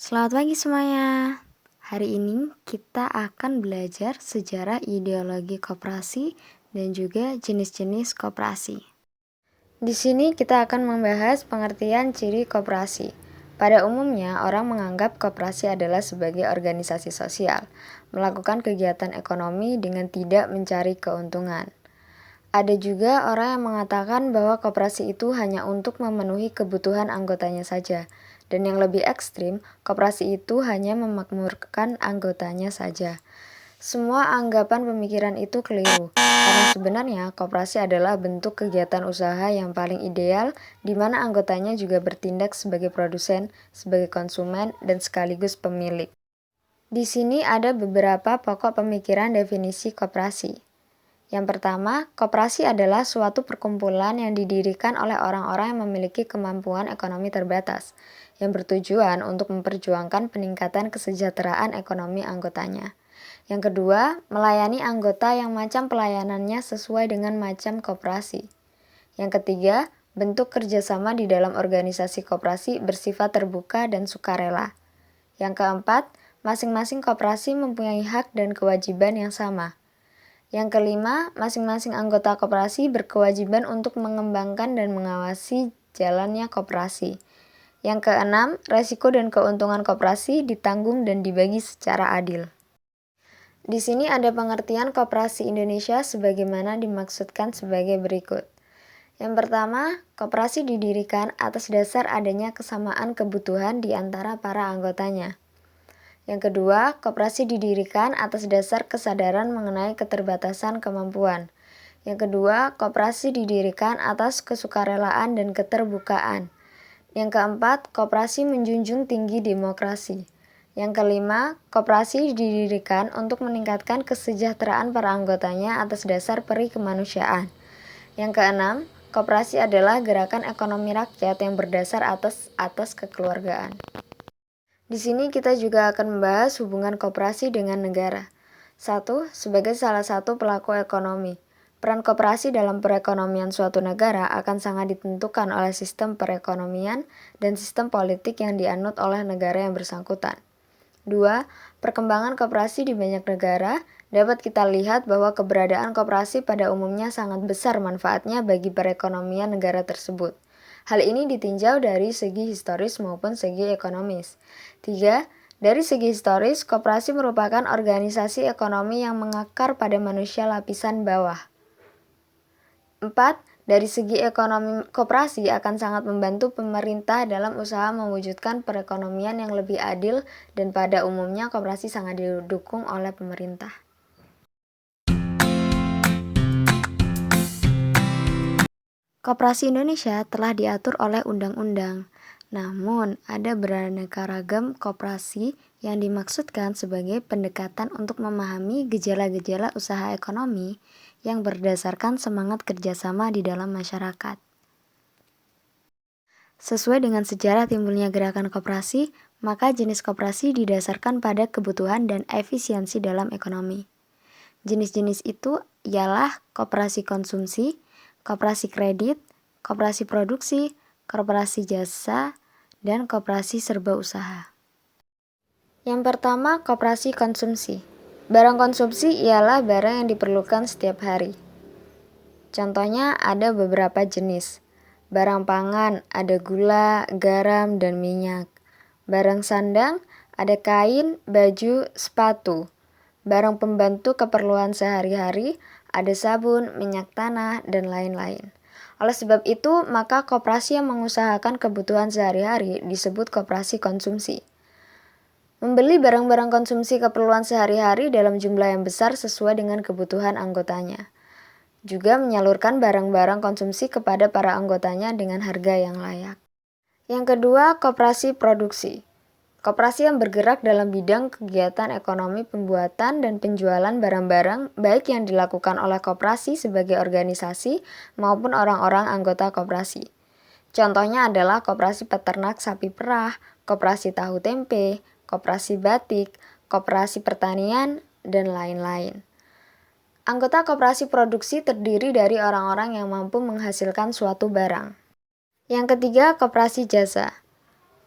Selamat pagi semuanya. Hari ini kita akan belajar sejarah ideologi koperasi dan juga jenis-jenis koperasi. Di sini kita akan membahas pengertian ciri koperasi. Pada umumnya, orang menganggap koperasi adalah sebagai organisasi sosial, melakukan kegiatan ekonomi dengan tidak mencari keuntungan. Ada juga orang yang mengatakan bahwa koperasi itu hanya untuk memenuhi kebutuhan anggotanya saja, dan yang lebih ekstrim, koperasi itu hanya memakmurkan anggotanya saja. Semua anggapan pemikiran itu keliru, karena sebenarnya koperasi adalah bentuk kegiatan usaha yang paling ideal, di mana anggotanya juga bertindak sebagai produsen, sebagai konsumen, dan sekaligus pemilik. Di sini ada beberapa pokok pemikiran definisi koperasi. Yang pertama, koperasi adalah suatu perkumpulan yang didirikan oleh orang-orang yang memiliki kemampuan ekonomi terbatas, yang bertujuan untuk memperjuangkan peningkatan kesejahteraan ekonomi anggotanya. Yang kedua, melayani anggota yang macam pelayanannya sesuai dengan macam koperasi. Yang ketiga, bentuk kerjasama di dalam organisasi koperasi bersifat terbuka dan sukarela. Yang keempat, masing-masing koperasi mempunyai hak dan kewajiban yang sama. Yang kelima, masing-masing anggota koperasi berkewajiban untuk mengembangkan dan mengawasi jalannya koperasi. Yang keenam, resiko dan keuntungan koperasi ditanggung dan dibagi secara adil. Di sini ada pengertian koperasi Indonesia sebagaimana dimaksudkan sebagai berikut. Yang pertama, koperasi didirikan atas dasar adanya kesamaan kebutuhan di antara para anggotanya. Yang kedua, koperasi didirikan atas dasar kesadaran mengenai keterbatasan kemampuan. Yang kedua, koperasi didirikan atas kesukarelaan dan keterbukaan. Yang keempat, koperasi menjunjung tinggi demokrasi. Yang kelima, koperasi didirikan untuk meningkatkan kesejahteraan para anggotanya atas dasar peri kemanusiaan. Yang keenam, koperasi adalah gerakan ekonomi rakyat yang berdasar atas kekeluargaan. Di sini kita juga akan membahas hubungan koperasi dengan negara. 1. Sebagai salah satu pelaku ekonomi. Peran koperasi dalam perekonomian suatu negara akan sangat ditentukan oleh sistem perekonomian dan sistem politik yang dianut oleh negara yang bersangkutan. 2. Perkembangan koperasi di banyak negara dapat kita lihat bahwa keberadaan koperasi pada umumnya sangat besar manfaatnya bagi perekonomian negara tersebut. Hal ini ditinjau dari segi historis maupun segi ekonomis. 3. Dari segi historis, koperasi merupakan organisasi ekonomi yang mengakar pada manusia lapisan bawah. 4. Dari segi ekonomi, koperasi akan sangat membantu pemerintah dalam usaha mewujudkan perekonomian yang lebih adil, dan pada umumnya koperasi sangat didukung oleh pemerintah. Koperasi Indonesia telah diatur oleh undang-undang. Namun, ada beraneka ragam koperasi yang dimaksudkan sebagai pendekatan untuk memahami gejala-gejala usaha ekonomi yang berdasarkan semangat kerjasama di dalam masyarakat. Sesuai dengan sejarah timbulnya gerakan koperasi, maka jenis koperasi didasarkan pada kebutuhan dan efisiensi dalam ekonomi. Jenis-jenis itu ialah koperasi konsumsi, koperasi kredit, koperasi produksi, koperasi jasa, dan koperasi serba usaha. Yang pertama, koperasi konsumsi. Barang konsumsi ialah barang yang diperlukan setiap hari. Contohnya ada beberapa jenis. Barang pangan ada gula, garam, dan minyak. Barang sandang ada kain, baju, sepatu. Barang pembantu keperluan sehari-hari ada sabun, minyak tanah, dan lain-lain. Oleh sebab itu, maka koperasi yang mengusahakan kebutuhan sehari-hari disebut koperasi konsumsi. Membeli barang-barang konsumsi keperluan sehari-hari dalam jumlah yang besar sesuai dengan kebutuhan anggotanya. Juga menyalurkan barang-barang konsumsi kepada para anggotanya dengan harga yang layak. Yang kedua, koperasi produksi. Koperasi yang bergerak dalam bidang kegiatan ekonomi pembuatan dan penjualan barang-barang baik yang dilakukan oleh koperasi sebagai organisasi maupun orang-orang anggota koperasi. Contohnya adalah koperasi peternak sapi perah, koperasi tahu tempe, koperasi batik, koperasi pertanian, dan lain-lain. Anggota koperasi produksi terdiri dari orang-orang yang mampu menghasilkan suatu barang. Yang ketiga, koperasi jasa.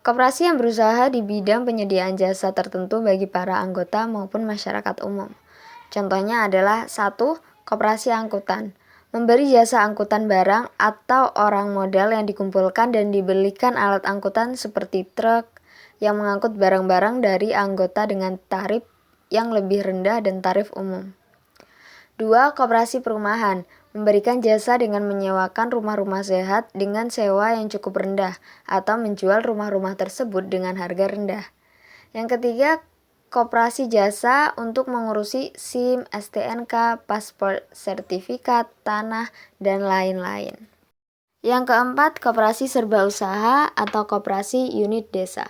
Koperasi yang berusaha di bidang penyediaan jasa tertentu bagi para anggota maupun masyarakat umum. Contohnya adalah 1. Koperasi angkutan. Memberi jasa angkutan barang atau orang modal yang dikumpulkan dan dibelikan alat angkutan seperti truk yang mengangkut barang-barang dari anggota dengan tarif yang lebih rendah dan tarif umum. 2. Koperasi perumahan. Memberikan jasa dengan menyewakan rumah-rumah sehat dengan sewa yang cukup rendah atau menjual rumah-rumah tersebut dengan harga rendah. Yang ketiga, koperasi jasa untuk mengurusi SIM, STNK, paspor, sertifikat, tanah, dan lain-lain. Yang keempat, koperasi serba usaha atau koperasi unit desa.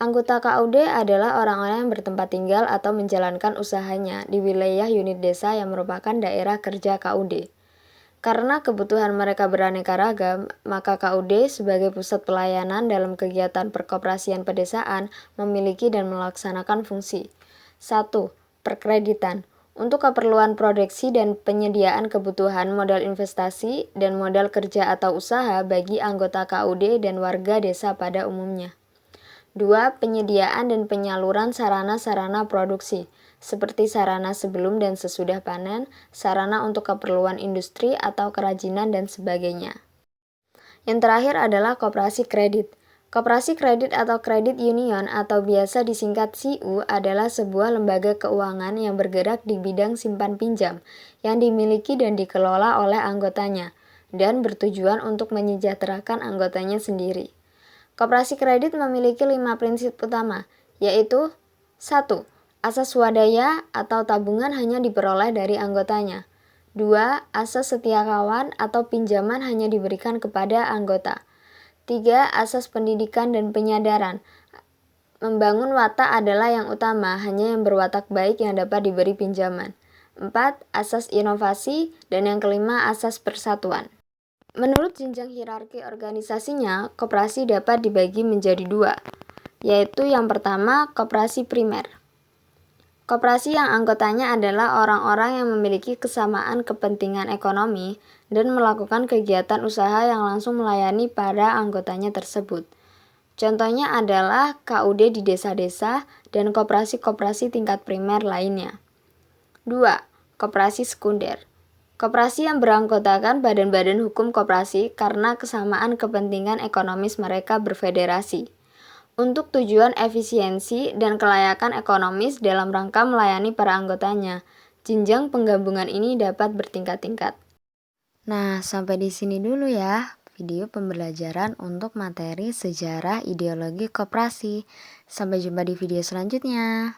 Anggota KUD adalah orang-orang yang bertempat tinggal atau menjalankan usahanya di wilayah unit desa yang merupakan daerah kerja KUD. Karena kebutuhan mereka beraneka ragam, maka KUD sebagai pusat pelayanan dalam kegiatan perkoperasian pedesaan memiliki dan melaksanakan fungsi. 1. Perkreditan. Untuk keperluan produksi dan penyediaan kebutuhan modal investasi dan modal kerja atau usaha bagi anggota KUD dan warga desa pada umumnya. 2. Penyediaan dan penyaluran sarana-sarana produksi, seperti sarana sebelum dan sesudah panen, sarana untuk keperluan industri atau kerajinan, dan sebagainya. Yang terakhir adalah koperasi kredit. Koperasi kredit atau credit union atau biasa disingkat CU adalah sebuah lembaga keuangan yang bergerak di bidang simpan pinjam, yang dimiliki dan dikelola oleh anggotanya, dan bertujuan untuk menyejahterakan anggotanya sendiri. Koperasi kredit memiliki 5 prinsip utama, yaitu 1. Asas swadaya atau tabungan hanya diperoleh dari anggotanya. 2. Asas setia kawan atau pinjaman hanya diberikan kepada anggota. 3. Asas pendidikan dan penyadaran. Membangun watak adalah yang utama, hanya yang berwatak baik yang dapat diberi pinjaman. 4. Asas inovasi, dan yang kelima asas persatuan. Menurut jenjang hierarki organisasinya, koperasi dapat dibagi menjadi 2, yaitu yang pertama, koperasi primer. Koperasi yang anggotanya adalah orang-orang yang memiliki kesamaan kepentingan ekonomi dan melakukan kegiatan usaha yang langsung melayani para anggotanya tersebut. Contohnya adalah KUD di desa-desa dan koperasi-koperasi tingkat primer lainnya. 2. Koperasi sekunder. Koperasi yang beranggotakan badan-badan hukum koperasi karena kesamaan kepentingan ekonomis mereka berfederasi untuk tujuan efisiensi dan kelayakan ekonomis dalam rangka melayani para anggotanya. Jenjang penggabungan ini dapat bertingkat-tingkat. Nah, sampai di sini dulu ya video pembelajaran untuk materi sejarah ideologi koperasi. Sampai jumpa di video selanjutnya.